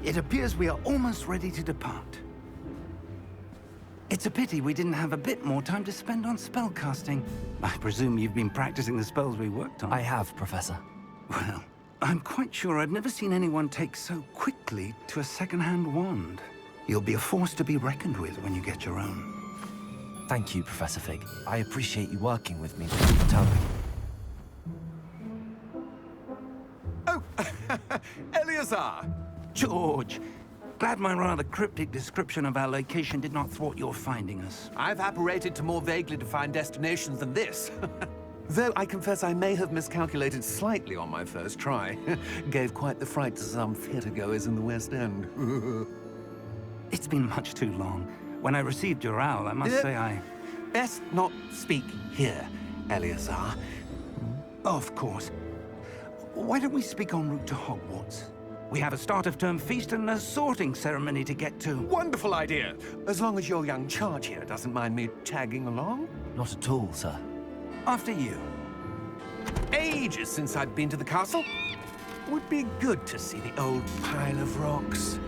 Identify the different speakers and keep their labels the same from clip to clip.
Speaker 1: It appears we are almost ready to depart. It's a pity we didn't have a bit more time to spend on spellcasting. I presume you've been practicing the spells we worked on.
Speaker 2: I have, Professor.
Speaker 1: Well, I'm quite sure I've never seen anyone take so quickly to a second-hand wand. You'll be a force to be reckoned with when you get your own.
Speaker 2: Thank you, Professor Fig. I appreciate you working with me to tell me.
Speaker 3: Oh, Eleazar!
Speaker 1: George, glad my rather cryptic description of our location did not thwart your finding us.
Speaker 3: I've apparated to more vaguely defined destinations than this. Though I confess I may have miscalculated slightly on my first try. Gave quite the fright to some theatre-goers in the West End.
Speaker 1: It's been much too long. When I received your owl, I must say I...
Speaker 3: Best not speak here, Eleazar.
Speaker 1: Of course. Why don't we speak en route to Hogwarts? We have a start-of-term feast and a sorting ceremony to get to.
Speaker 3: Wonderful idea! As long as your young charge here doesn't mind me tagging along.
Speaker 2: Not at all, sir.
Speaker 1: After you.
Speaker 3: Ages since I'd been to the castle. Would be good to see the old pile of rocks.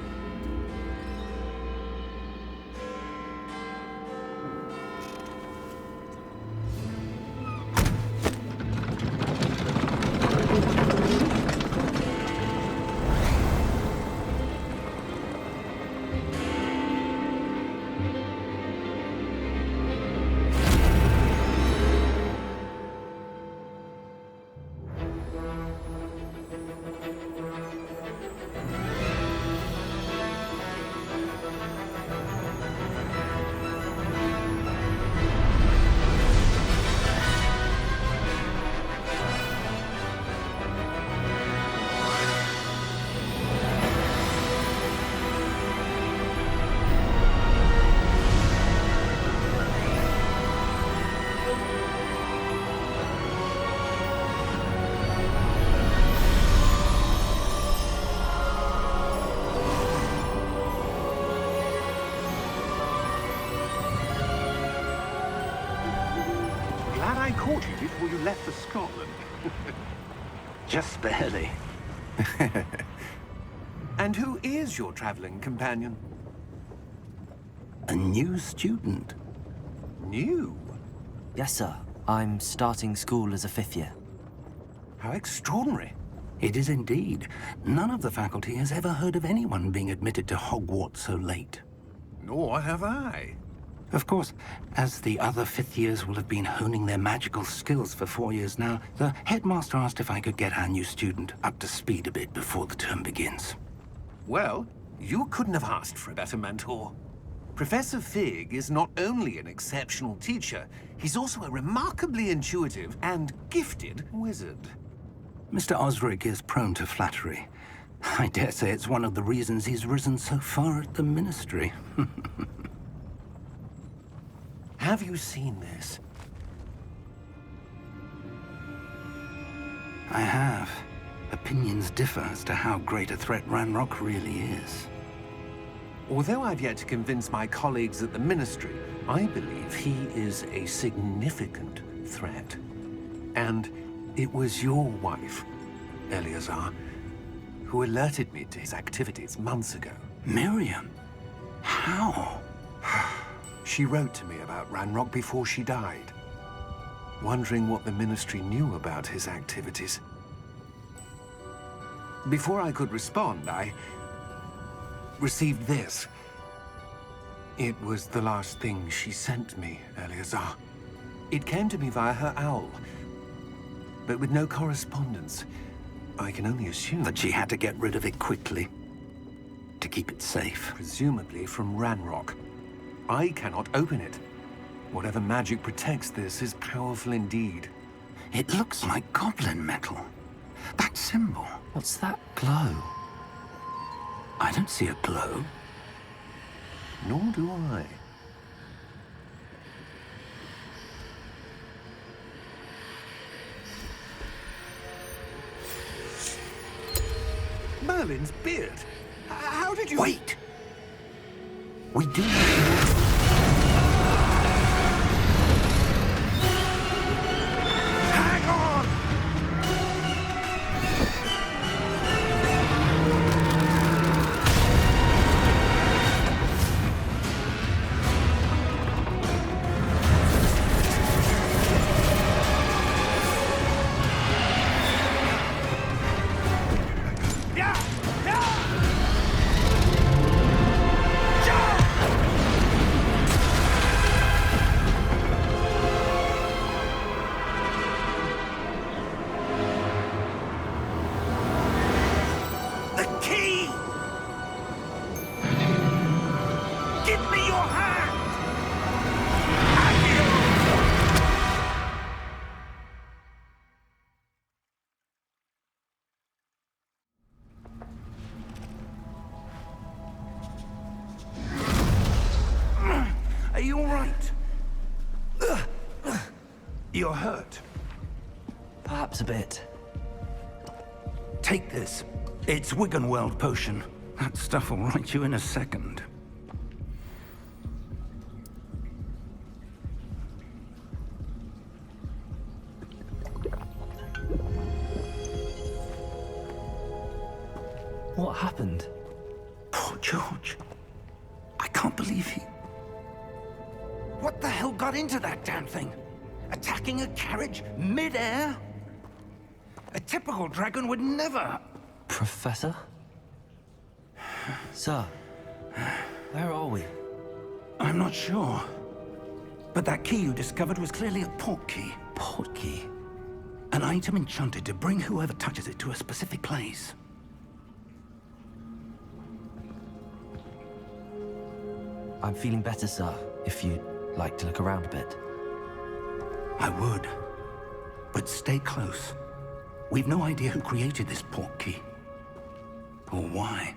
Speaker 3: I caught you before you left for Scotland.
Speaker 1: Just barely.
Speaker 3: And who is your traveling companion?
Speaker 1: A new student.
Speaker 3: New?
Speaker 2: Yes, sir. I'm starting school as a 5th year.
Speaker 3: How extraordinary.
Speaker 1: It is indeed. None of the faculty has ever heard of anyone being admitted to Hogwarts so late.
Speaker 3: Nor have I.
Speaker 1: Of course, as the other 5th years will have been honing their magical skills for 4 years now, the headmaster asked if I could get our new student up to speed a bit before the term begins.
Speaker 3: Well, you couldn't have asked for a better mentor. Professor Fig is not only an exceptional teacher, he's also a remarkably intuitive and gifted wizard.
Speaker 1: Mr. Osric is prone to flattery. I dare say it's one of the reasons he's risen so far at the Ministry.
Speaker 3: Have you seen this?
Speaker 1: I have. Opinions differ as to how great a threat Ranrock really is.
Speaker 3: Although I've yet to convince my colleagues at the Ministry, I believe he is a significant threat. And it was your wife, Eleazar, who alerted me to his activities months ago.
Speaker 1: Miriam? How?
Speaker 3: She wrote to me about Ranrock before she died, wondering what the Ministry knew about his activities. Before I could respond, I received this. It was the last thing she sent me, Eleazar. It came to me via her owl, but with no correspondence. I can only assume
Speaker 1: That she had to get rid of it quickly, to keep it safe.
Speaker 3: presumably from Ranrock. I cannot open it. Whatever magic protects this is powerful indeed.
Speaker 1: It looks like goblin metal. That symbol.
Speaker 2: What's that glow?
Speaker 1: I don't see a glow.
Speaker 3: Nor do I. Merlin's beard. How did you...
Speaker 1: Wait! We do not...
Speaker 3: Hang on!
Speaker 1: right. You're hurt.
Speaker 2: Perhaps a bit.
Speaker 1: Take this. It's Wiggenweld potion. That stuff will right you in a second.
Speaker 2: What happened?
Speaker 1: Poor George. I can't believe he... What the hell got into that damn thing? Attacking a carriage mid-air? A typical dragon would never...
Speaker 2: Professor? Sir, where are we?
Speaker 1: I'm not sure. But that key you discovered was clearly a port key.
Speaker 2: Port key?
Speaker 1: An item enchanted to bring whoever touches it to a specific place.
Speaker 2: I'm feeling better, sir, if you'd like to look around a bit.
Speaker 1: I would. But stay close. We've no idea who created this port key. Or why.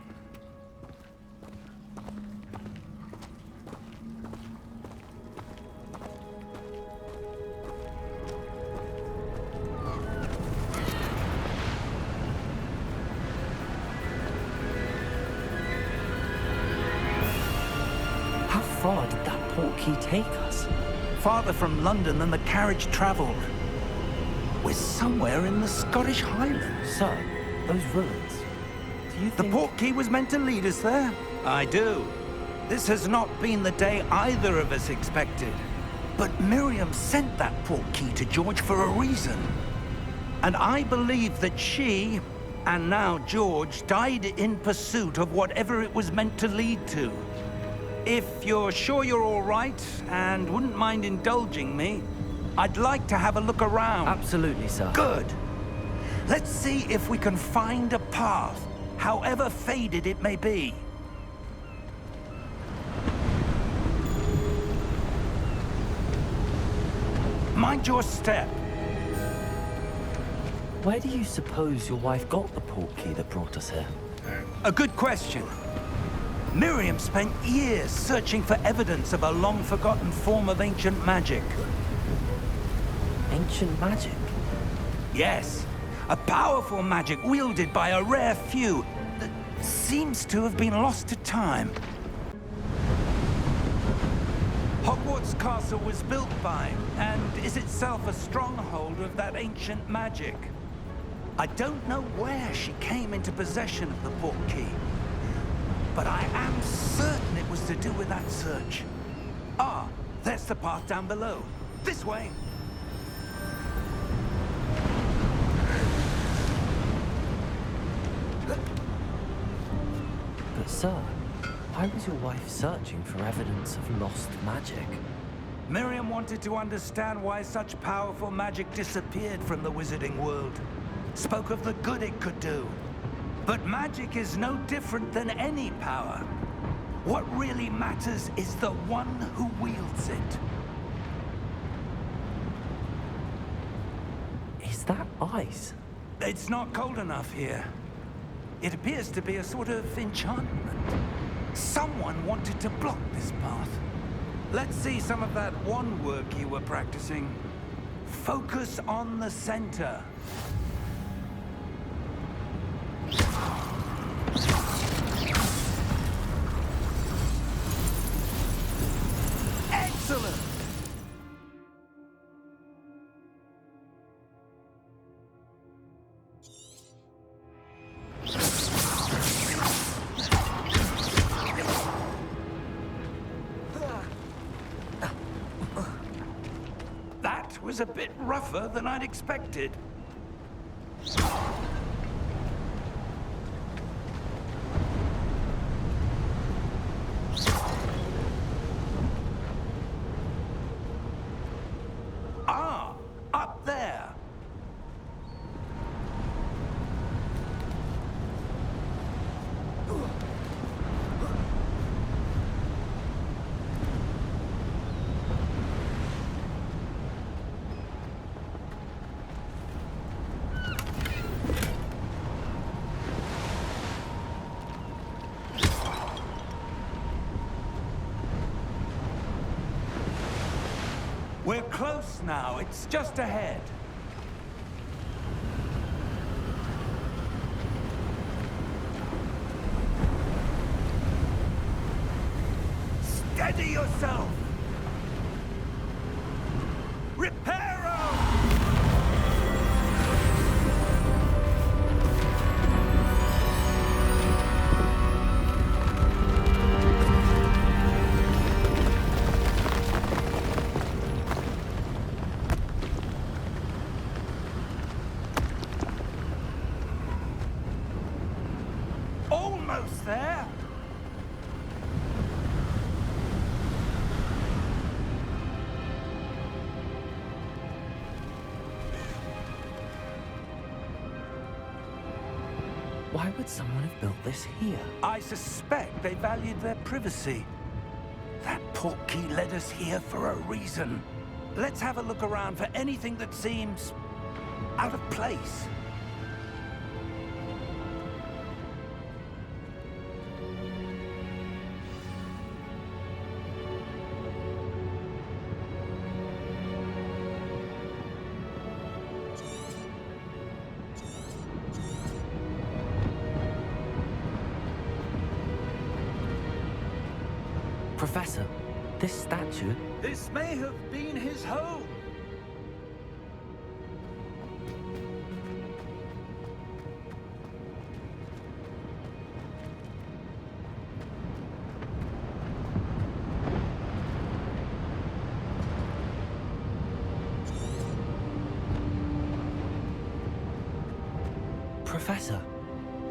Speaker 2: How far did that port key take us?
Speaker 1: Farther from London than the carriage traveled. We're somewhere in the Scottish Highlands.
Speaker 2: Sir, those ruins. Do you
Speaker 1: The
Speaker 2: think...
Speaker 1: port key was meant to lead us there? I do. This has not been the day either of us expected. But Miriam sent that port key to George for a reason. And I believe that she, and now George, died in pursuit of whatever it was meant to lead to. If you're sure you're all right, and wouldn't mind indulging me, I'd like to have a look around.
Speaker 2: Absolutely, sir.
Speaker 1: Good. Let's see if we can find a path, however faded it may be. Mind your step.
Speaker 2: Where do you suppose your wife got the port key that brought us here?
Speaker 1: A good question. Miriam spent years searching for evidence of a long-forgotten form of ancient magic.
Speaker 2: Ancient magic?
Speaker 1: Yes, a powerful magic wielded by a rare few that seems to have been lost to time. Hogwarts Castle was built by, and is itself a stronghold of that ancient magic. I don't know where she came into possession of the port key, but I am certain it was to do with that search. Ah, there's the path down below. This way.
Speaker 2: But sir, why was your wife searching for evidence of lost magic?
Speaker 1: Miriam wanted to understand why such powerful magic disappeared from the wizarding world. Spoke of the good it could do. But magic is no different than any power. What really matters is the one who wields it.
Speaker 2: Is that ice?
Speaker 1: It's not cold enough here. It appears to be a sort of enchantment. Someone wanted to block this path. Let's see some of that wand work you were practicing. Focus on the center. Excellent! That was a bit rougher than I'd expected. Ah, up there. close now. It's just ahead. Steady yourself! Reparo! Almost there.
Speaker 2: Why would someone have built this here?
Speaker 1: I suspect they valued their privacy. That portkey led us here for a reason. Let's have a look around for anything that seems out of place.
Speaker 2: Professor, this statue...
Speaker 1: This may have been his home.
Speaker 2: Professor,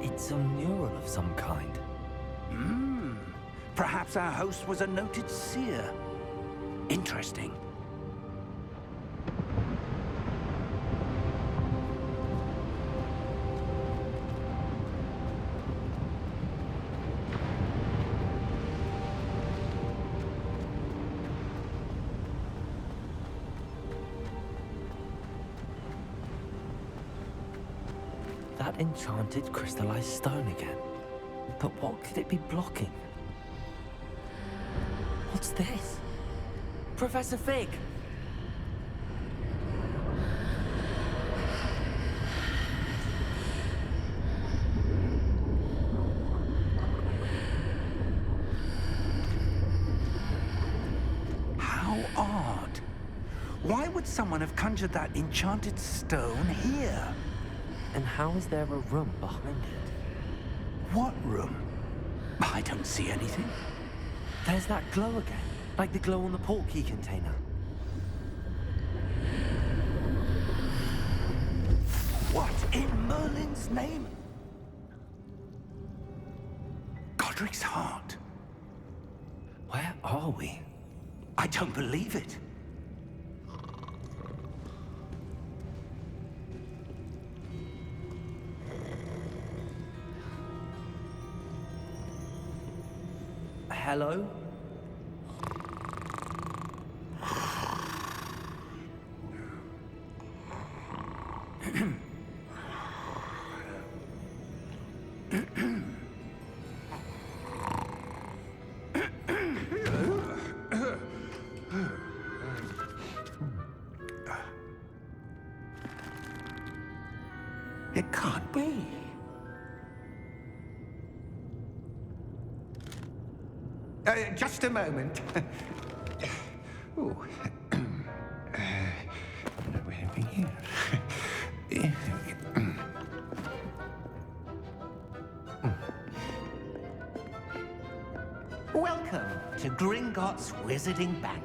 Speaker 2: it's a mural of some kind.
Speaker 1: Perhaps our host was a noted seer. Interesting.
Speaker 2: That enchanted crystallized stone again. But what could it be blocking? What's this? Professor Fig!
Speaker 1: How odd. Why would someone have conjured that enchanted stone here?
Speaker 2: And how is there a room behind it?
Speaker 1: What room? I don't see anything.
Speaker 2: There's that glow again, like the glow on the portkey container.
Speaker 1: What in Merlin's name? Godric's heart.
Speaker 2: Where are we?
Speaker 1: I don't believe it.
Speaker 2: Hello?
Speaker 1: It can't be. Just a moment. Ooh.
Speaker 4: Welcome to Gringotts Wizarding Bank.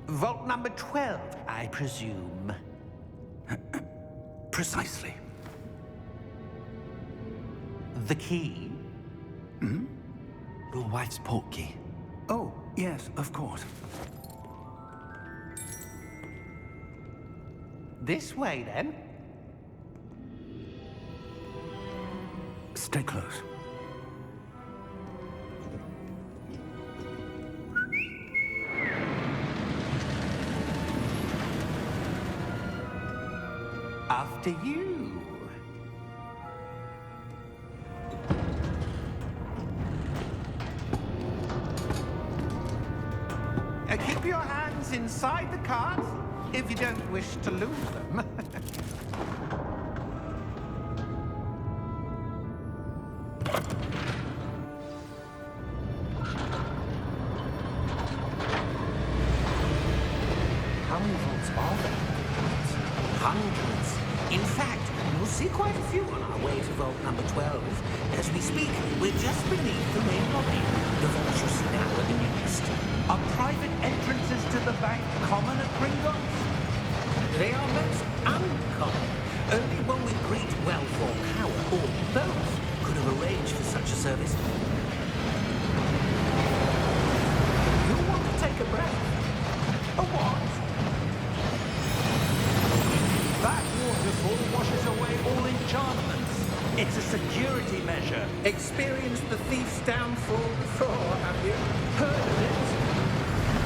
Speaker 4: Vault number 12, I presume.
Speaker 1: Precisely.
Speaker 4: The key?
Speaker 2: Your wife's portkey.
Speaker 1: Oh, yes, of course.
Speaker 4: This way, then.
Speaker 1: Stay close.
Speaker 4: After you. Keep your hands inside. beside the cards, if you don't wish to lose them.
Speaker 2: How many vaults are there?
Speaker 4: Hundreds. In fact, you'll see quite a few on our way to vault number 12. As we speak, we're just beneath the main lobby. The vaults you see now are the newest.
Speaker 1: Are private entrances to the bank common at Gringotts?
Speaker 4: They are most uncommon. Only one with great wealth or power, or both, could have arranged for such a service. You'll want to take a breath. A what?
Speaker 1: That waterfall washes away all enchantments. It's a security measure.
Speaker 4: Experienced the thief's downfall before, have you? Heard of it?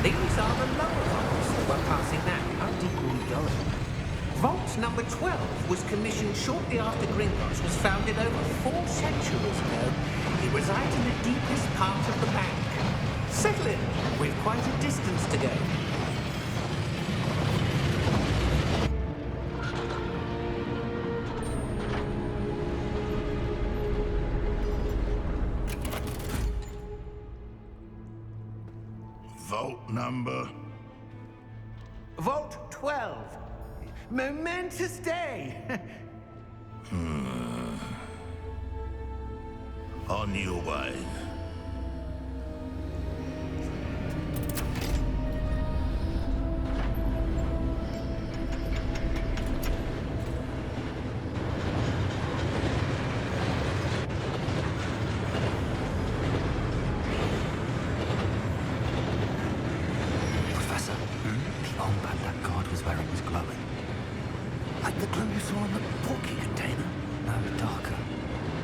Speaker 4: These are the lower vaults that we're passing now.
Speaker 2: How deep are we going?
Speaker 4: Vault number 12 was commissioned shortly after Gringotts was founded over 4 centuries ago. It resides in the deepest part of the bank. Settle in. We've quite a distance to go.
Speaker 5: Vault number?
Speaker 4: Vault 12. Momentous day.
Speaker 5: On your way.
Speaker 2: Professor, the armband that guard was wearing was glowing.
Speaker 1: Like the glow you saw in the porky container.
Speaker 2: No, darker.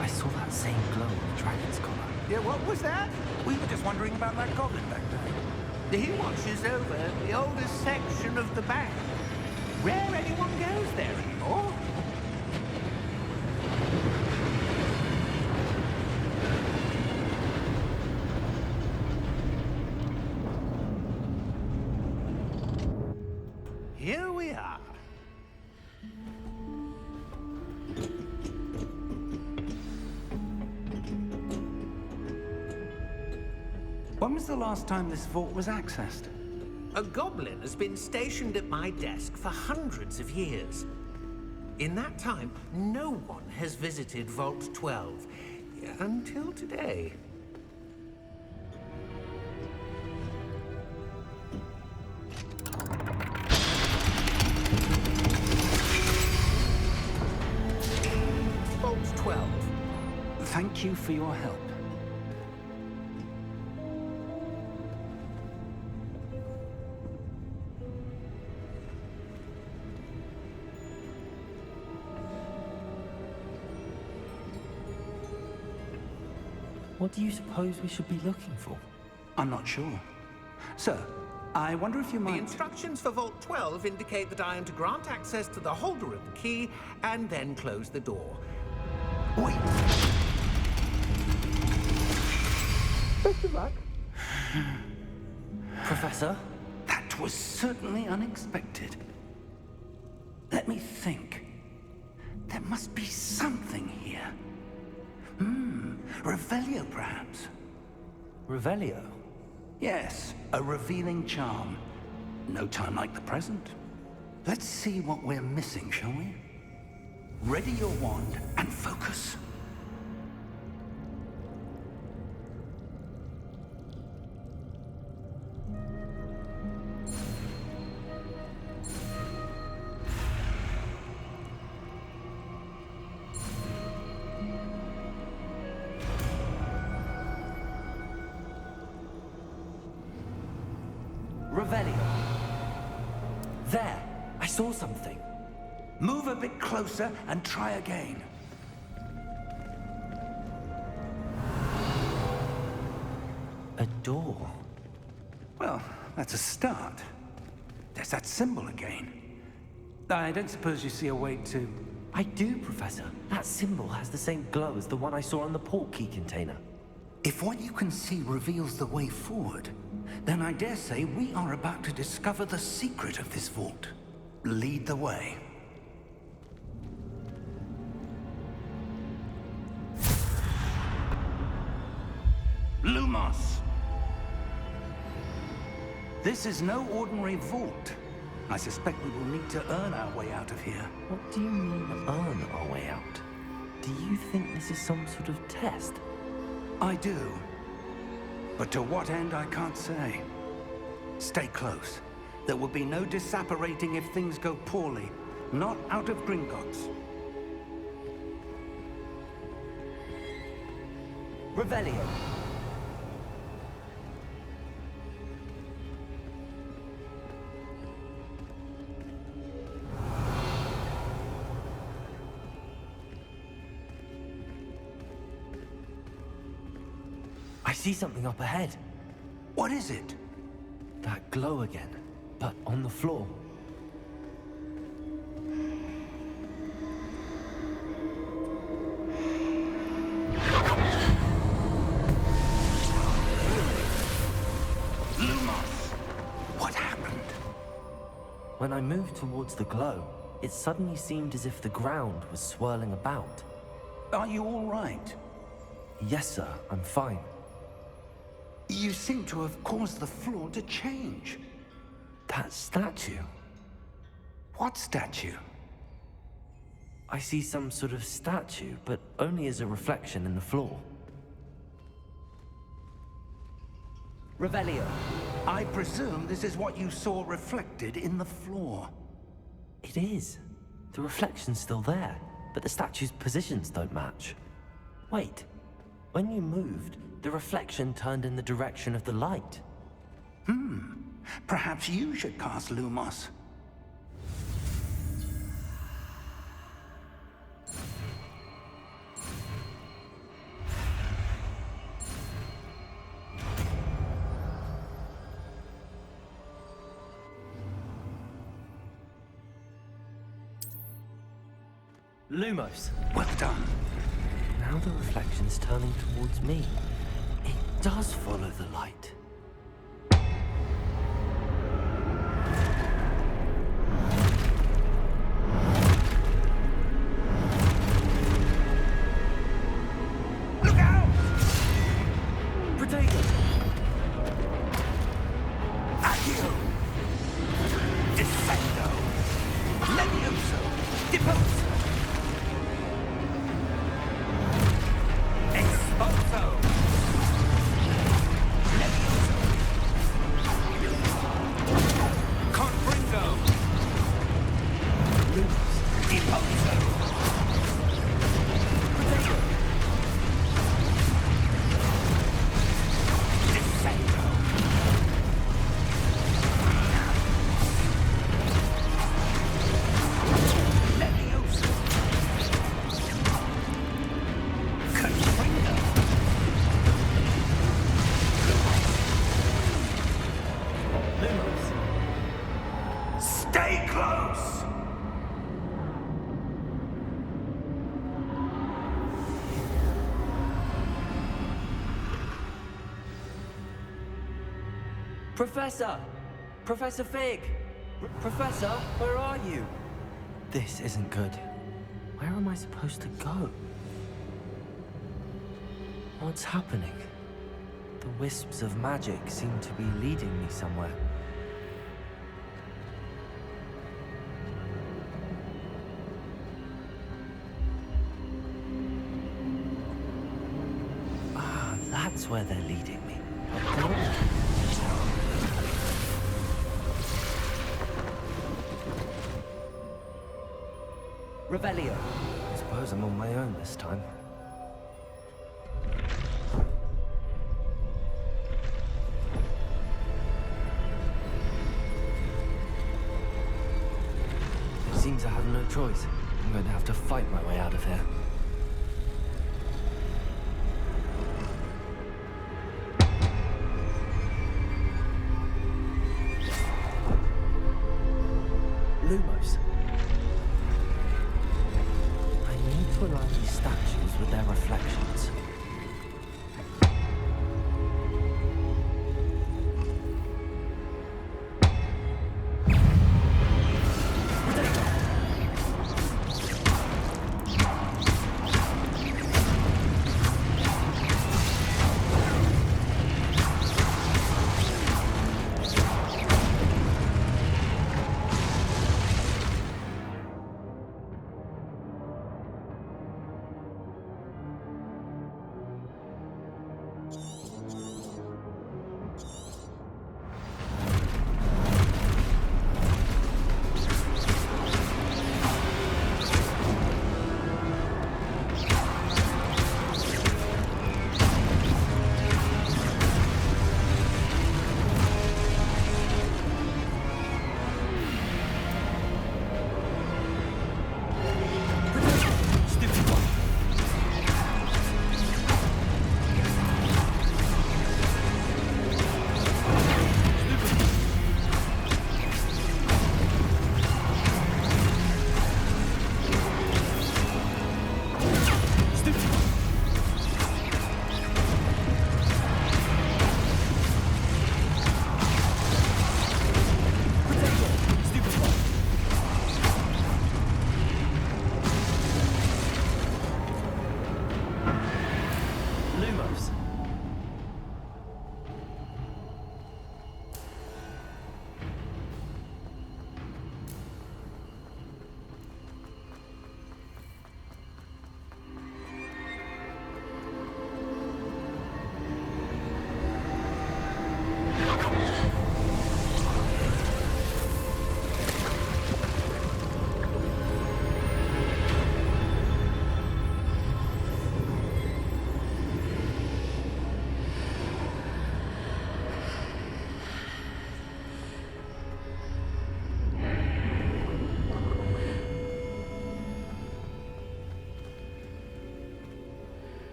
Speaker 2: I saw that same glow on the dragon's collar.
Speaker 4: Yeah, what was that?
Speaker 1: We were just wondering about that goblin back there.
Speaker 4: He watches over the oldest section of the bank. Rare anyone goes there anymore. Here we are.
Speaker 1: When was the last time this vault was accessed?
Speaker 4: A goblin has been stationed at my desk for hundreds of years. In that time, no one has visited Vault 12 until today. Vault 12.
Speaker 1: Thank you for your help.
Speaker 2: What do you suppose we should be looking for?
Speaker 1: I'm not sure. Sir, I wonder if you
Speaker 4: The
Speaker 1: might...
Speaker 4: instructions for Vault 12 indicate that I am to grant access to the holder of the key and then close the door.
Speaker 1: Wait.
Speaker 4: Best of luck.
Speaker 2: Professor?
Speaker 1: That was certainly unexpected. Let me think. There must be something here. Revelio, perhaps?
Speaker 2: Revelio?
Speaker 1: Yes, a revealing charm. No time like the present. Let's see what we're missing, shall we? Ready your wand and focus.
Speaker 2: Revelio. There! I saw something.
Speaker 1: Move a bit closer and try again.
Speaker 2: A door.
Speaker 1: Well, that's a start. There's that symbol again. I don't suppose you see a way to...
Speaker 2: I do, Professor. That symbol has the same glow as the one I saw on the port key container.
Speaker 1: If what you can see reveals the way forward, Then I dare say we are about to discover the secret of this vault. Lead the way. Lumos! This is no ordinary vault. I suspect we will need to earn our way out of here.
Speaker 2: What do you mean, earn our way out? Do you think this is some sort of test?
Speaker 1: I do. But to what end, I can't say. Stay close. There will be no disapparating if things go poorly. Not out of Gringotts.
Speaker 2: Revelio. I see something up ahead.
Speaker 1: What is it?
Speaker 2: That glow again, but on the floor.
Speaker 1: Lumos! What happened?
Speaker 2: When I moved towards the glow, it suddenly seemed as if the ground was swirling about.
Speaker 1: Are you all right?
Speaker 2: Yes, sir, I'm fine.
Speaker 1: You seem to have caused the floor to change.
Speaker 2: That statue.
Speaker 1: What statue?
Speaker 2: I see some sort of statue, but only as a reflection in the floor. Revelio.
Speaker 1: I presume this is what you saw reflected in the floor.
Speaker 2: It is. The reflection's still there, but the statue's positions don't match. Wait. When you moved, the reflection turned in the direction of the light.
Speaker 1: Perhaps you should cast Lumos.
Speaker 2: Lumos.
Speaker 1: Well done.
Speaker 2: Now the reflection's turning towards me. It does follow the light.
Speaker 1: Look out!
Speaker 2: Potato!
Speaker 1: Accio! Descendo! Levioso! Deposo! Exposo! Levioso! Confringo! Deposo! Potato! Descendo! Levioso! Confringo!
Speaker 2: Lumos!
Speaker 1: Stay close!
Speaker 2: Professor! Professor Fig! Professor, where are you? This isn't good. Where am I supposed to go? What's happening? The wisps of magic seem to be leading me somewhere. Ah, that's where they're leading me. Revelio. I suppose I'm on my own this time. Seems I have no choice. I'm going to have to fight my way out of here. Lumos. I need to align these statues with their reflections.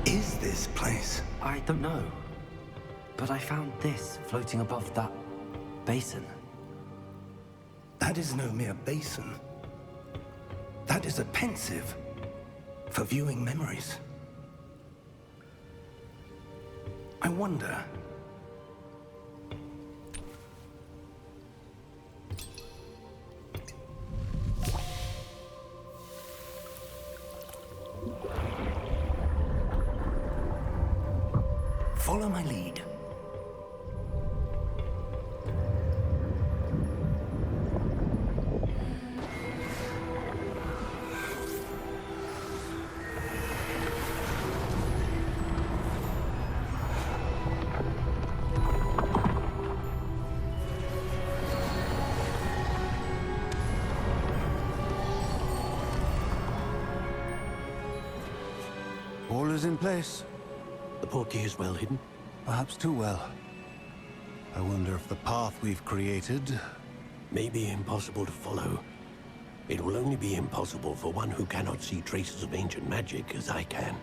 Speaker 1: is this place?
Speaker 2: I don't know. But I found this floating above that basin.
Speaker 1: That is no mere basin. That is a pensive for viewing memories. I wonder... Follow my lead.
Speaker 6: All is in place.
Speaker 7: The portkey is well hidden.
Speaker 6: Perhaps too well. I wonder if the path we've created...
Speaker 7: May be impossible to follow. It will only be impossible for one who cannot see traces of ancient magic as I can.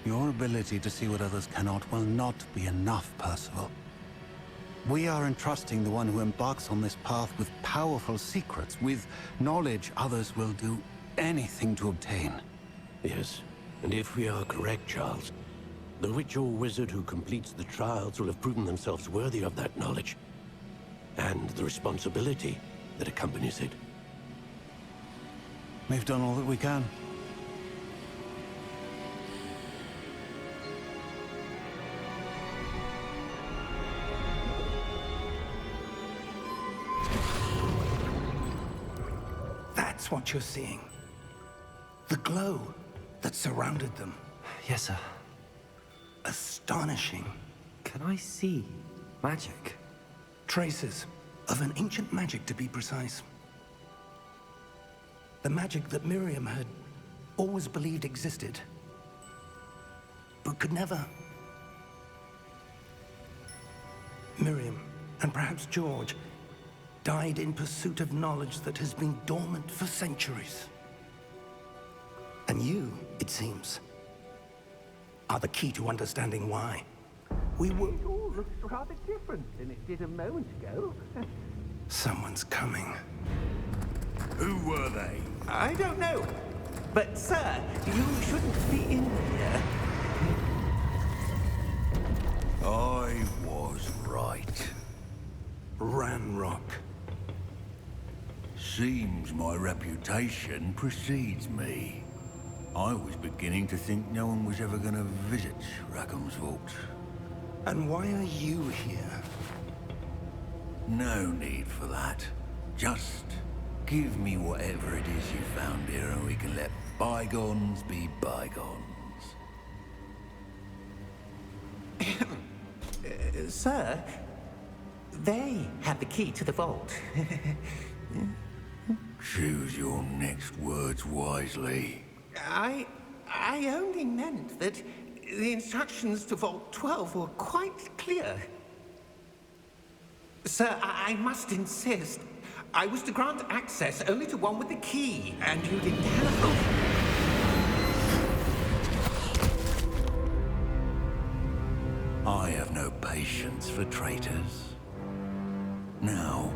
Speaker 6: Your ability to see what others cannot will not be enough, Percival. We are entrusting the one who embarks on this path with powerful secrets, with knowledge others will do anything to obtain.
Speaker 7: Yes, and if we are correct, Charles, the witch or wizard who completes the trials will have proven themselves worthy of that knowledge, and the responsibility that accompanies it.
Speaker 6: We've done all that we can.
Speaker 1: That's what you're seeing. The glow that surrounded them.
Speaker 2: Yes, sir.
Speaker 1: Astonishing.
Speaker 2: Can I see magic?
Speaker 1: Traces of an ancient magic, to be precise. The magic that Miriam had always believed existed, but could never. Miriam, and perhaps George, died in pursuit of knowledge that has been dormant for centuries. And you, it seems, are the key to understanding why. We were...
Speaker 4: It all looks rather different than it did a moment ago.
Speaker 1: Someone's coming.
Speaker 5: Who were they?
Speaker 4: I don't know. But, sir, you shouldn't be in here.
Speaker 5: I was right.
Speaker 1: Ranrock.
Speaker 5: Seems my reputation precedes me. I was beginning to think no one was ever going to visit Rackham's vault.
Speaker 1: And why are you here?
Speaker 5: No need for that. Just give me whatever it is you found here and we can let bygones be bygones.
Speaker 4: Sir, they have the key to the vault.
Speaker 5: Choose your next words wisely.
Speaker 4: I only meant that the instructions to Vault 12 were quite clear. Sir, I must insist. I was to grant access only to one with the key, and you didn't have...
Speaker 5: I have no patience for traitors. Now,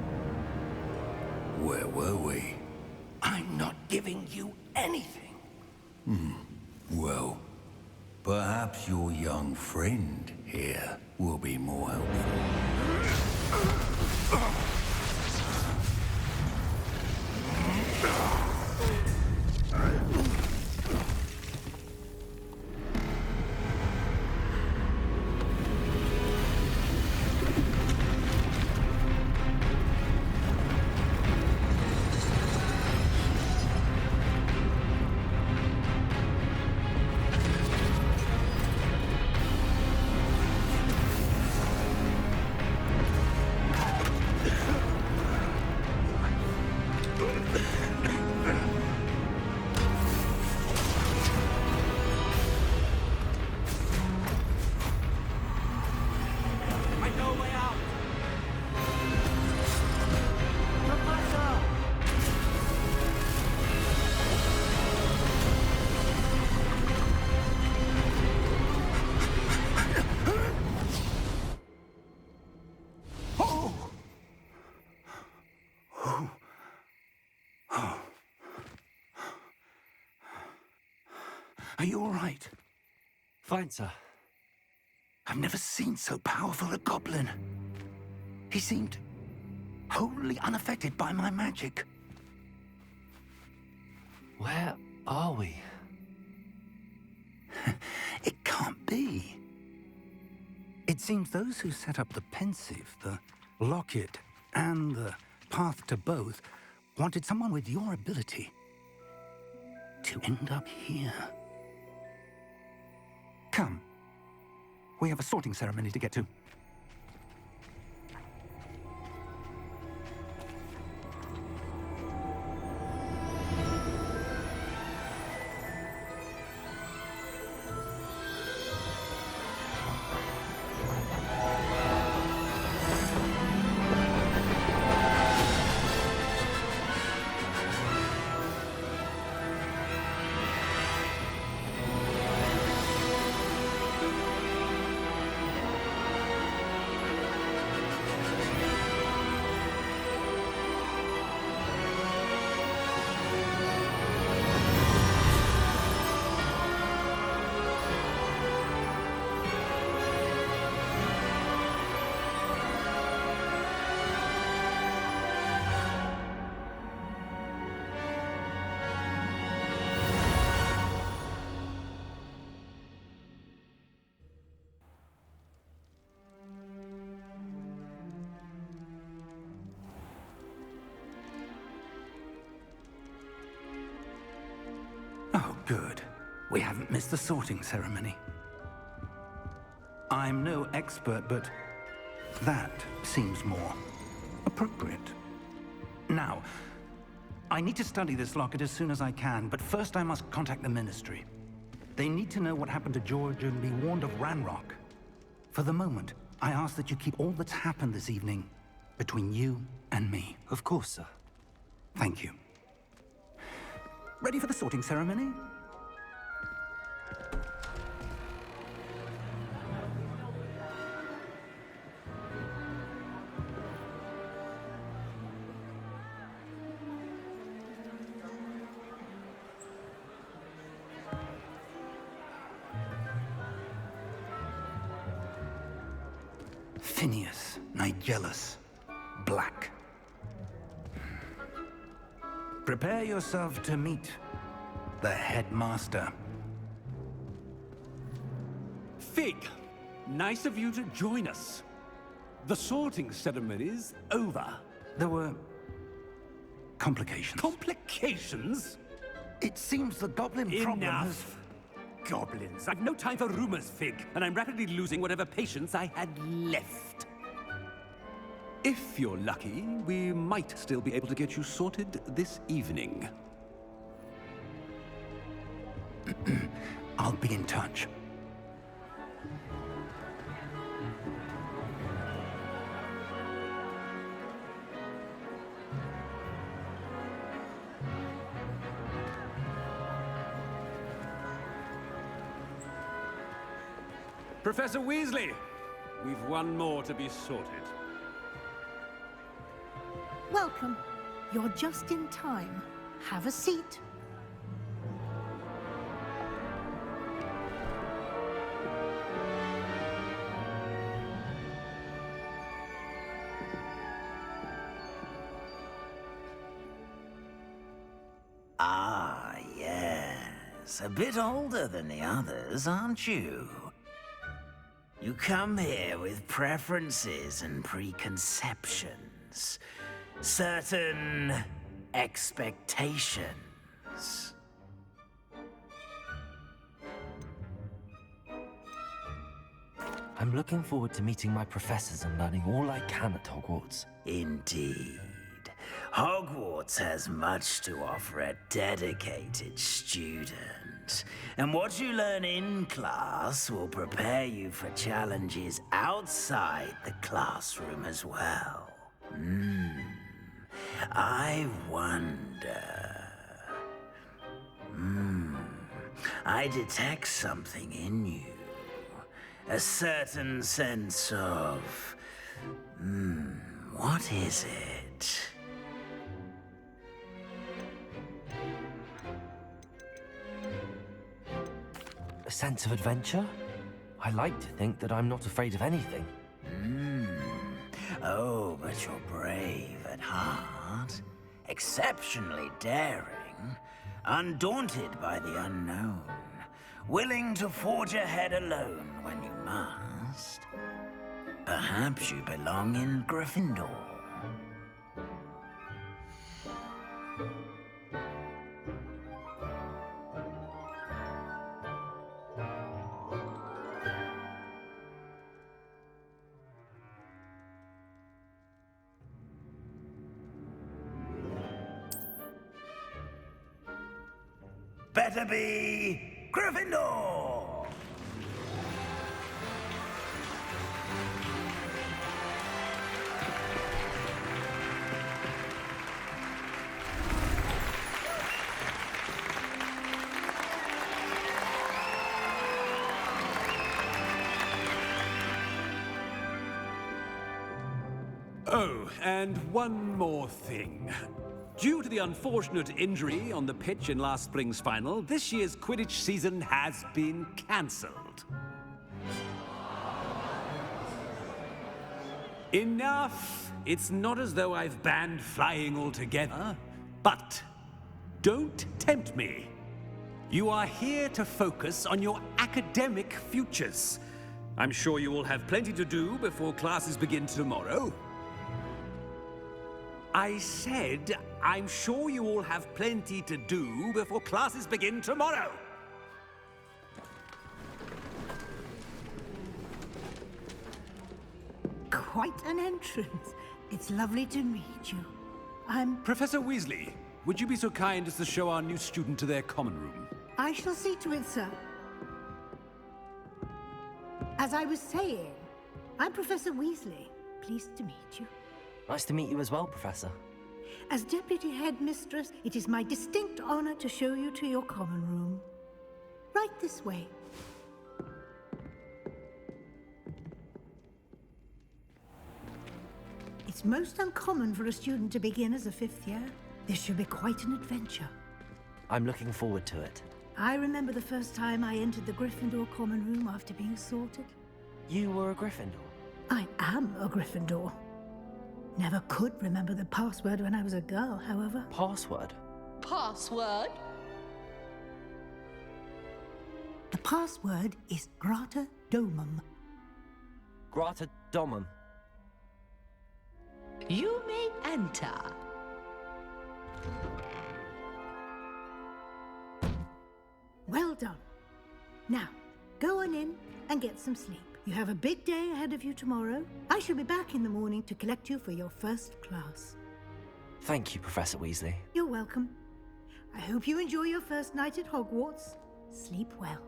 Speaker 5: where were we?
Speaker 1: I'm not giving you anything.
Speaker 5: Well, perhaps your young friend here will be more helpful.
Speaker 1: Are you all right?
Speaker 2: Fine, sir.
Speaker 1: I've never seen so powerful a goblin. He seemed wholly unaffected by my magic.
Speaker 2: Where are we?
Speaker 1: It can't be. It seems those who set up the pensive, the locket, and the path to both wanted someone with your ability to end up here. Come. We have a sorting ceremony to get to. Oh, good. We haven't missed the sorting ceremony. I'm no expert, but that seems more appropriate. Now, I need to study this locket as soon as I can, but first I must contact the Ministry. They need to know what happened to George and be warned of Ranrock. For the moment, I ask that you keep all that's happened this evening between you and me.
Speaker 2: Of course, sir.
Speaker 1: Thank you. Ready for the sorting ceremony? Phineas, Nigellus, Black. Prepare yourself to meet the headmaster.
Speaker 8: Fig, nice of you to join us. The sorting ceremony's over.
Speaker 1: There were complications.
Speaker 8: Complications?
Speaker 1: It seems the goblin problem has...
Speaker 8: Enough! Goblins. I've no time for rumors, Fig, and I'm rapidly losing whatever patience I had left. If you're lucky, we might still be able to get you sorted this evening.
Speaker 1: I'll be in touch.
Speaker 8: Professor Weasley, we've one more to be sorted.
Speaker 9: Welcome. You're just in time. Have a seat.
Speaker 10: Ah, yes. A bit older than the others, aren't you? You come here with preferences and preconceptions. Certain expectations.
Speaker 2: I'm looking forward to meeting my professors and learning all I can at Hogwarts.
Speaker 10: Indeed. Hogwarts has much to offer a dedicated student. And what you learn in class will prepare you for challenges outside the classroom as well. I wonder... I detect something in you. A certain sense of... what is it?
Speaker 2: A sense of adventure? I like to think that I'm not afraid of anything.
Speaker 10: Oh, but you're brave at heart, exceptionally daring, undaunted by the unknown, willing to forge ahead alone when you must. Perhaps you belong in Gryffindor. Better be Gryffindor!
Speaker 8: Oh, and one more thing. Due to the unfortunate injury on the pitch in last spring's final, this year's Quidditch season has been cancelled. Enough! It's not as though I've banned flying altogether, but don't tempt me. You are here to focus on your academic futures. I'm sure you will have plenty to do before classes begin tomorrow. I said, I'm sure you all have plenty to do before classes begin tomorrow.
Speaker 9: Quite an entrance. It's lovely to meet you. I'm...
Speaker 8: Professor Weasley, would you be so kind as to show our new student to their common room?
Speaker 9: I shall see to it, sir. As I was saying, I'm Professor Weasley. Pleased to meet you.
Speaker 2: Nice to meet you as well, Professor.
Speaker 9: As Deputy Headmistress, it is my distinct honor to show you to your common room. Right this way. It's most uncommon for a student to begin as a fifth year. This should be quite an adventure.
Speaker 2: I'm looking forward to it.
Speaker 9: I remember the first time I entered the Gryffindor common room after being sorted.
Speaker 2: You were a Gryffindor?
Speaker 9: I am a Gryffindor. Never could remember the password when I was a girl, however.
Speaker 2: Password?
Speaker 11: Password?
Speaker 9: The password is Grata Domum.
Speaker 2: Grata Domum.
Speaker 11: You may enter.
Speaker 9: Well done. Now, go on in and get some sleep. You have a big day ahead of you tomorrow. I shall be back in the morning to collect you for your first class.
Speaker 2: Thank you, Professor Weasley.
Speaker 9: You're welcome. I hope you enjoy your first night at Hogwarts. Sleep well.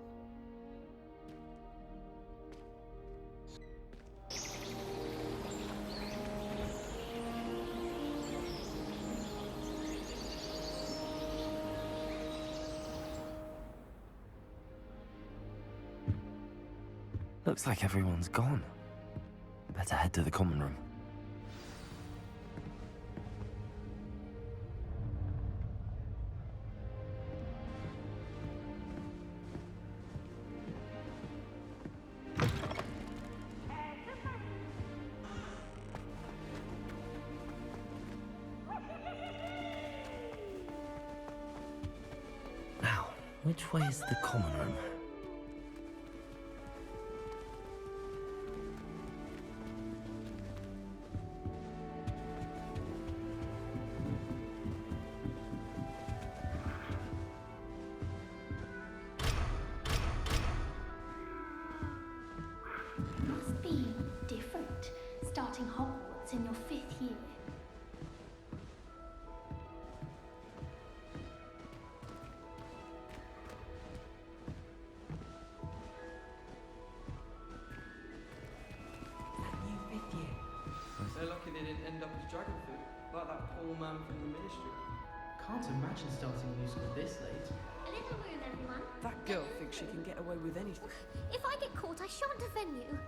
Speaker 2: Looks like everyone's gone. Better head to the common room. Now, which way is the common room?
Speaker 12: Must be different, starting Hogwarts in your 5th year.
Speaker 13: So lucky they didn't end up as dragon food, like that poor man from the ministry. Can't imagine starting musical this late.
Speaker 12: A little moon, everyone.
Speaker 13: That girl thinks she can get away with anything.
Speaker 12: If I get caught, I shan't offend you.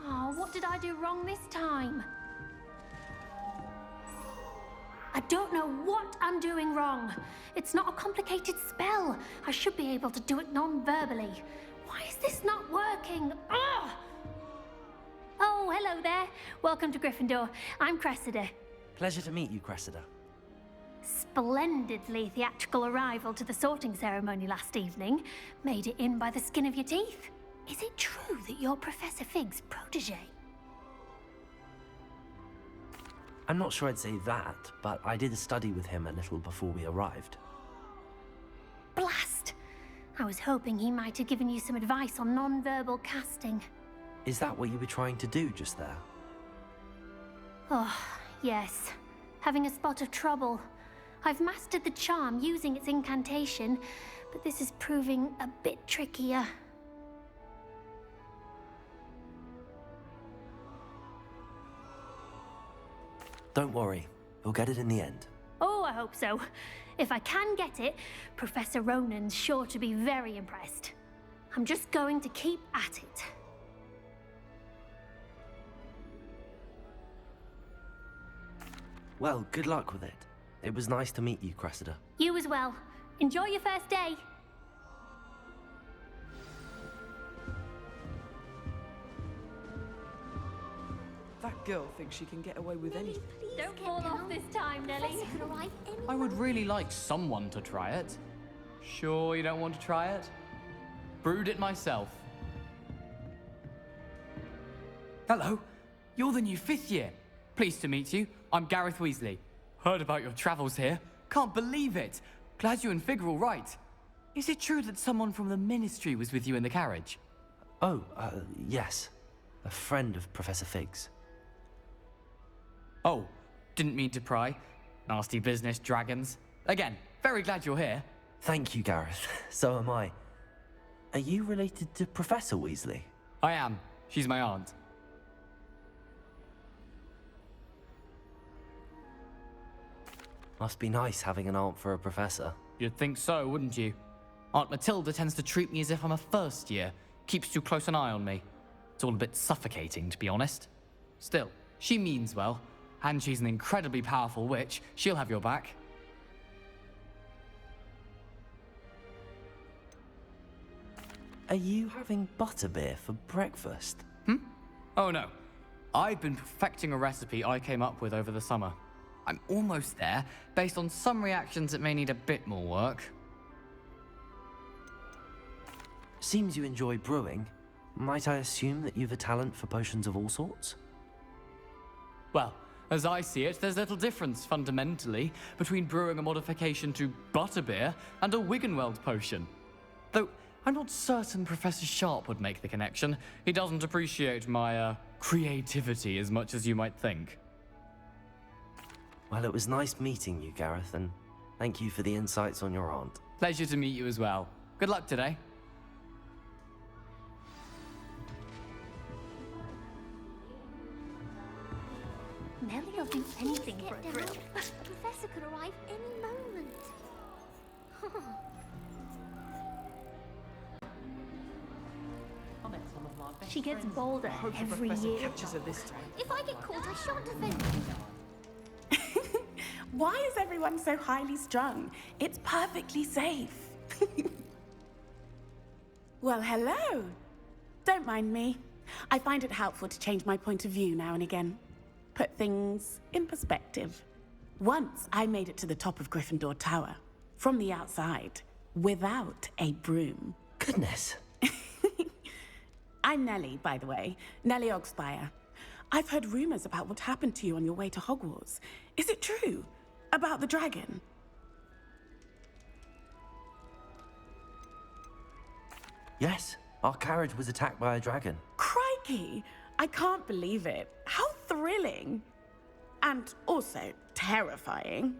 Speaker 12: Oh, what did I do wrong this time? I don't know what I'm doing wrong. It's not a complicated spell. I should be able to do it non-verbally. Why is this not working? Ugh! Oh, hello there. Welcome to Gryffindor. I'm Cressida.
Speaker 2: Pleasure to meet you, Cressida.
Speaker 12: Splendidly theatrical arrival to the sorting ceremony last evening. Made it in by the skin of your teeth. Is it true that you're Professor Fig's protege?
Speaker 2: I'm not sure I'd say that, but I did study with him a little before we arrived.
Speaker 12: Blast! I was hoping he might have given you some advice on non-verbal casting.
Speaker 2: Is that what you were trying to do just there?
Speaker 12: Oh, yes. Having a spot of trouble. I've mastered the charm using its incantation, but this is proving a bit trickier.
Speaker 2: Don't worry, you'll get it in the end.
Speaker 12: Oh, I hope so. If I can get it, Professor Ronan's sure to be very impressed. I'm just going to keep at it.
Speaker 2: Well, good luck with it. It was nice to meet you, Cressida.
Speaker 12: You as well. Enjoy your first day.
Speaker 14: That girl thinks she can get away with anything.
Speaker 12: Don't fall off this time, Nellie.
Speaker 13: I would really like someone to try it. Sure you don't want to try it? Brewed it myself. Hello, you're the new 5th year. Pleased to meet you. I'm Gareth Weasley. Heard about your travels here. Can't believe it. Glad you and Fig are all right. Is it true that someone from the Ministry was with you in the carriage?
Speaker 2: Oh, yes. A friend of Professor Fig's.
Speaker 13: Oh, didn't mean to pry. Nasty business, dragons. Again, very glad you're here.
Speaker 2: Thank you, Gareth. So am I. Are you related to Professor Weasley?
Speaker 13: I am. She's my aunt.
Speaker 2: Must be nice having an aunt for a professor.
Speaker 13: You'd think so, wouldn't you? Aunt Matilda tends to treat me as if I'm a first year. Keeps too close an eye on me. It's all a bit suffocating, to be honest. Still, she means well. And she's an incredibly powerful witch. She'll have your back.
Speaker 2: Are you having butterbeer for breakfast?
Speaker 13: Oh no. I've been perfecting a recipe I came up with over the summer. I'm almost there. Based on some reactions, it may need a bit more work.
Speaker 2: Seems you enjoy brewing. Might I assume that you've a talent for potions of all sorts?
Speaker 13: Well, as I see it, there's little difference, fundamentally, between brewing a modification to butterbeer and a Wiggenweld potion. Though, I'm not certain Professor Sharp would make the connection. He doesn't appreciate my, creativity as much as you might think.
Speaker 2: Well, it was nice meeting you, Gareth, and thank you for the insights on your aunt.
Speaker 13: Pleasure to meet you as well. Good luck today.
Speaker 12: Nellie will do anything for a
Speaker 15: Get
Speaker 12: thrill.
Speaker 15: down. The professor could arrive any moment.
Speaker 12: She gets bolder
Speaker 14: Hope the
Speaker 12: every
Speaker 14: professor
Speaker 12: year.
Speaker 14: catches her this time.
Speaker 15: If I get caught, I shan't offend.
Speaker 16: Why is everyone so highly strung? It's perfectly safe. Well, hello. Don't mind me. I find it helpful to change my point of view now and again. Put things in perspective. Once I made it to the top of Gryffindor Tower, from the outside, without a broom.
Speaker 2: Goodness.
Speaker 16: I'm Nellie, by the way. Nellie Ogspire. I've heard rumors about what happened to you on your way to Hogwarts. Is it true? About the dragon?
Speaker 2: Yes, our carriage was attacked by a dragon.
Speaker 16: Crikey! I can't believe it. How thrilling! And also terrifying.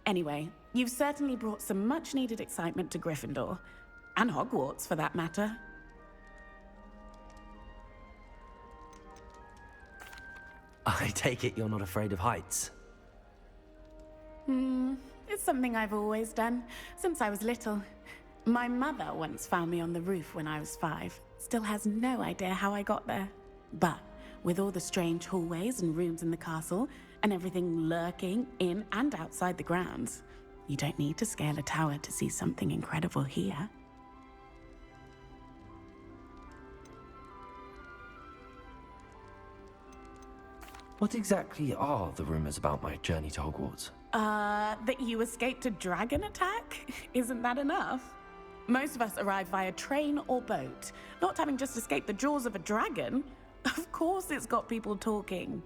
Speaker 16: Anyway, you've certainly brought some much-needed excitement to Gryffindor. And Hogwarts, for that matter.
Speaker 2: I take it you're not afraid of heights.
Speaker 16: It's something I've always done, since I was little. My mother once found me on the roof when I was 5. Still has no idea how I got there. But with all the strange hallways and rooms in the castle, and everything lurking in and outside the grounds. You don't need to scale a tower to see something incredible here.
Speaker 2: What exactly are the rumors about my journey to Hogwarts?
Speaker 16: That you escaped a dragon attack? Isn't that enough? Most of us arrive via train or boat, not having just escaped the jaws of a dragon. Of course it's got people talking.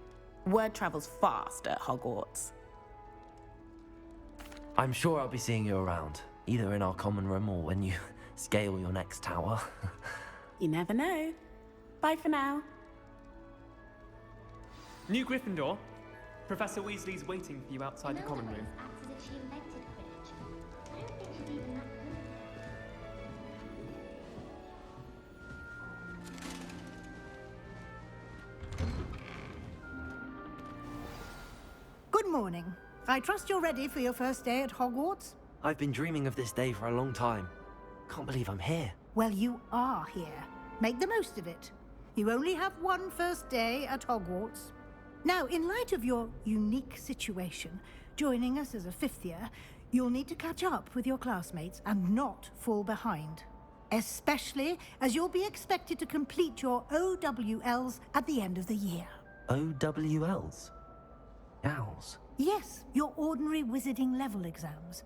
Speaker 16: Word travels fast at Hogwarts.
Speaker 2: I'm sure I'll be seeing you around, either in our common room or when you scale your next tower.
Speaker 16: You never know. Bye for now.
Speaker 17: New Gryffindor. Professor Weasley's waiting for you outside the common room.
Speaker 15: Acts as if she invented Quidditch. I don't think she's even that good.
Speaker 9: Good morning. I trust you're ready for your first day at Hogwarts?
Speaker 2: I've been dreaming of this day for a long time. Can't believe I'm here.
Speaker 9: Well, you are here. Make the most of it. You only have one first day at Hogwarts. Now, in light of your unique situation, joining us as a fifth year, you'll need to catch up with your classmates and not fall behind. Especially as you'll be expected to complete your OWLs at the end of the year.
Speaker 2: OWLs? Owls?
Speaker 9: Yes, your ordinary wizarding level exams.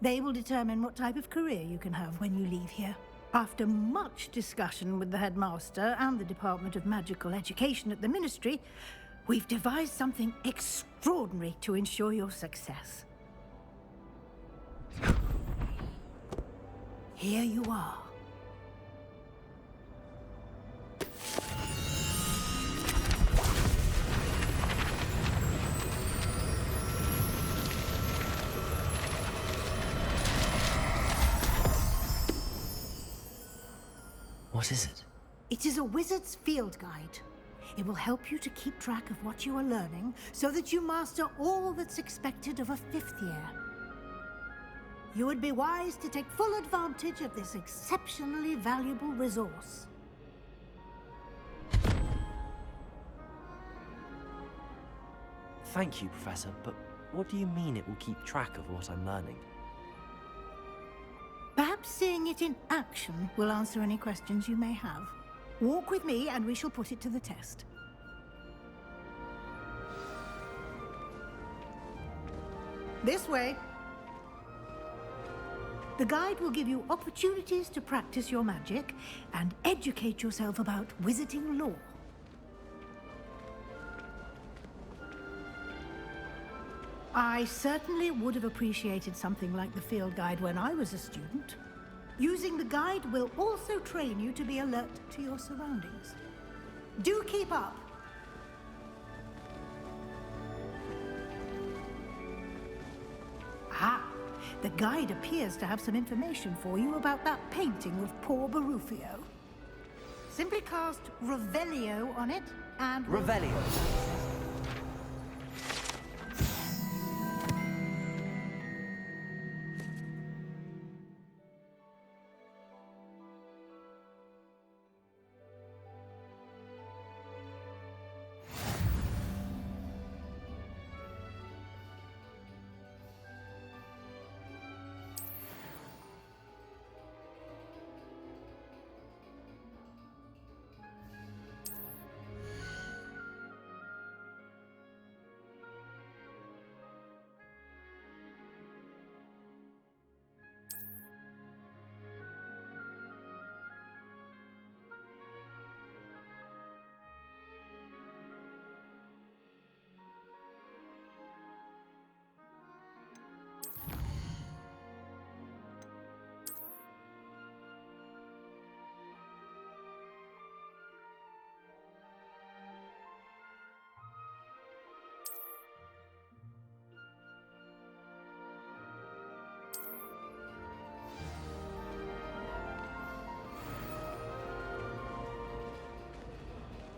Speaker 9: They will determine what type of career you can have when you leave here. After much discussion with the headmaster and the Department of Magical Education at the Ministry, we've devised something extraordinary to ensure your success. Here you are.
Speaker 2: What is it?
Speaker 9: It is a wizard's field guide. It will help you to keep track of what you are learning so that you master all that's expected of a fifth year. You would be wise to take full advantage of this exceptionally valuable resource.
Speaker 2: Thank you, Professor, but what do you mean it will keep track of what I'm learning?
Speaker 9: Perhaps seeing it in action will answer any questions you may have. Walk with me and we shall put it to the test. This way. The guide will give you opportunities to practice your magic and educate yourself about wizarding lore. I certainly would have appreciated something like the field guide when I was a student. Using the guide will also train you to be alert to your surroundings. Do keep up. Ah, the guide appears to have some information for you about that painting of poor Barufio. Simply cast Revelio on it and...
Speaker 2: Revelio.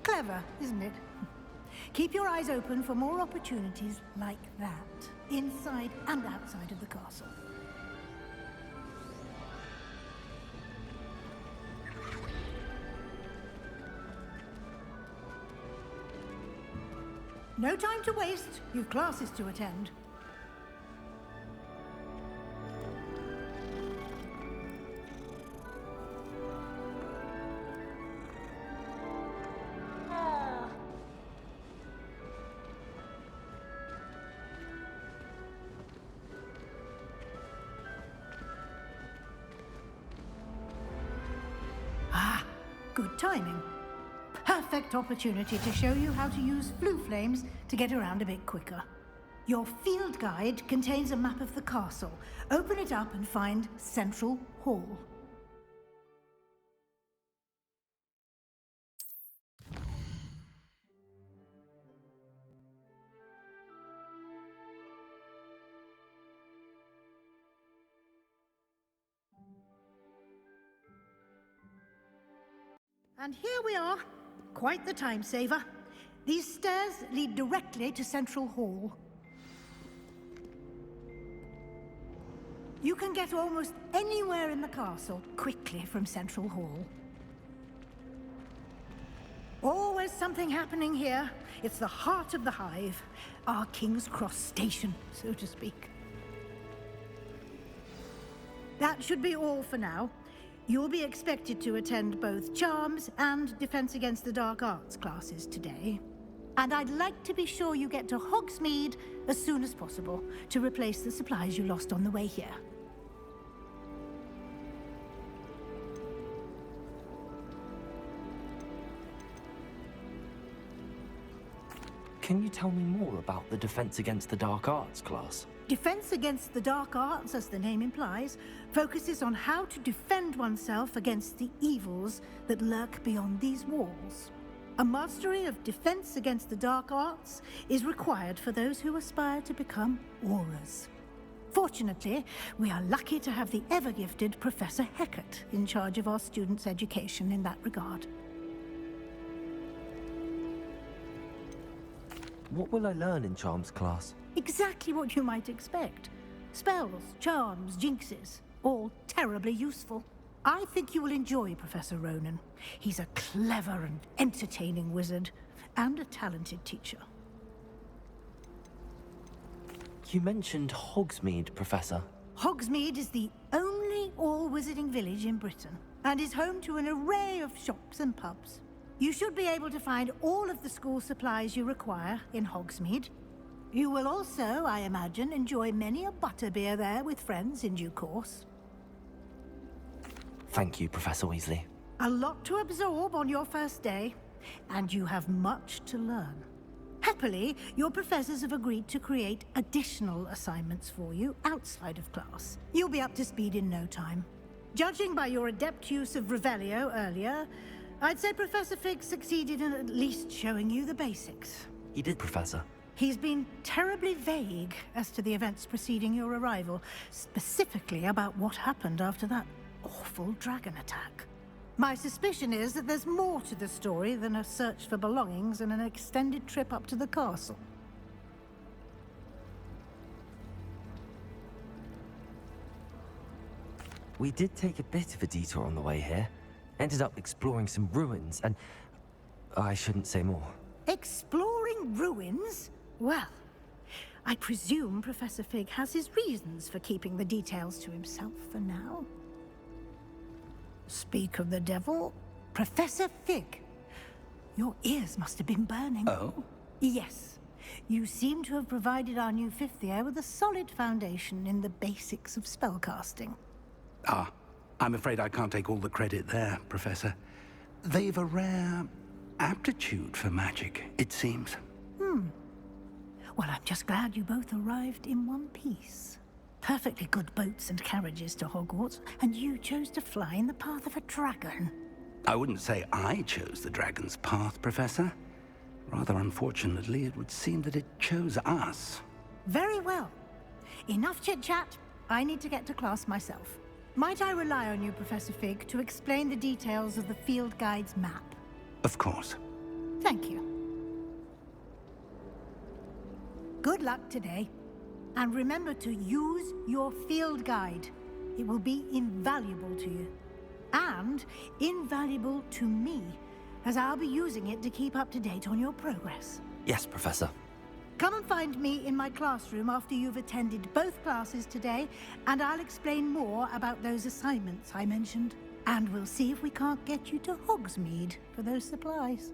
Speaker 9: Clever, isn't it? Keep your eyes open for more opportunities like that, inside and outside of the castle. No time to waste. You've classes to attend. Ah, good timing. Perfect opportunity to show you how to use flue flames to get around a bit quicker. Your field guide contains a map of the castle. Open it up and find Central Hall. And here we are. Quite the time saver. These stairs lead directly to Central Hall. You can get almost anywhere in the castle quickly from Central Hall. Always something happening here. It's the heart of the hive, our King's Cross station, so to speak. That should be all for now. You'll be expected to attend both Charms and Defense Against the Dark Arts classes today. And I'd like to be sure you get to Hogsmeade as soon as possible to replace the supplies you lost on the way here.
Speaker 2: Can you tell me more about the Defense Against the Dark Arts class?
Speaker 9: Defense Against the Dark Arts, as the name implies, focuses on how to defend oneself against the evils that lurk beyond these walls. A mastery of Defense Against the Dark Arts is required for those who aspire to become Aurors. Fortunately, we are lucky to have the ever-gifted Professor Hecat in charge of our students' education in that regard.
Speaker 2: What will I learn in Charms class?
Speaker 9: Exactly what you might expect. Spells, charms, jinxes, all terribly useful. I think you will enjoy Professor Ronan. He's a clever and entertaining wizard, and a talented teacher.
Speaker 2: You mentioned Hogsmeade, Professor.
Speaker 9: Hogsmeade is the only all-wizarding village in Britain, and is home to an array of shops and pubs. You should be able to find all of the school supplies you require in Hogsmeade. You will also, I imagine, enjoy many a butterbeer there with friends in due course.
Speaker 2: Thank you, Professor Weasley.
Speaker 9: A lot to absorb on your first day, and you have much to learn. Happily, your professors have agreed to create additional assignments for you outside of class. You'll be up to speed in no time. Judging by your adept use of Revelio earlier, I'd say Professor Fig succeeded in at least showing you the basics.
Speaker 2: He did, Professor.
Speaker 9: He's been terribly vague as to the events preceding your arrival, specifically about what happened after that awful dragon attack. My suspicion is that there's more to the story than a search for belongings and an extended trip up to the castle.
Speaker 2: We did take a bit of a detour on the way here. Ended up exploring some ruins, and I shouldn't say more.
Speaker 9: Exploring ruins? Well, I presume Professor Fig has his reasons for keeping the details to himself for now. Speak of the devil, Professor Fig. Your ears must have been burning.
Speaker 1: Oh?
Speaker 9: Yes. You seem to have provided our new fifth year with a solid foundation in the basics of spellcasting.
Speaker 1: Ah, I'm afraid I can't take all the credit there, Professor. They've a rare aptitude for magic, it seems.
Speaker 9: Well, I'm just glad you both arrived in one piece. Perfectly good boats and carriages to Hogwarts, and you chose to fly in the path of a dragon.
Speaker 1: I wouldn't say I chose the dragon's path, Professor. Rather unfortunately, it would seem that it chose us.
Speaker 9: Very well. Enough chit-chat. I need to get to class myself. Might I rely on you, Professor Fig, to explain the details of the field guide's map?
Speaker 1: Of course.
Speaker 9: Thank you. Good luck today. And remember to use your field guide. It will be invaluable to you. And invaluable to me, as I'll be using it to keep up to date on your progress.
Speaker 2: Yes, Professor.
Speaker 9: Come and find me in my classroom after you've attended both classes today, and I'll explain more about those assignments I mentioned. And we'll see if we can't get you to Hogsmeade for those supplies.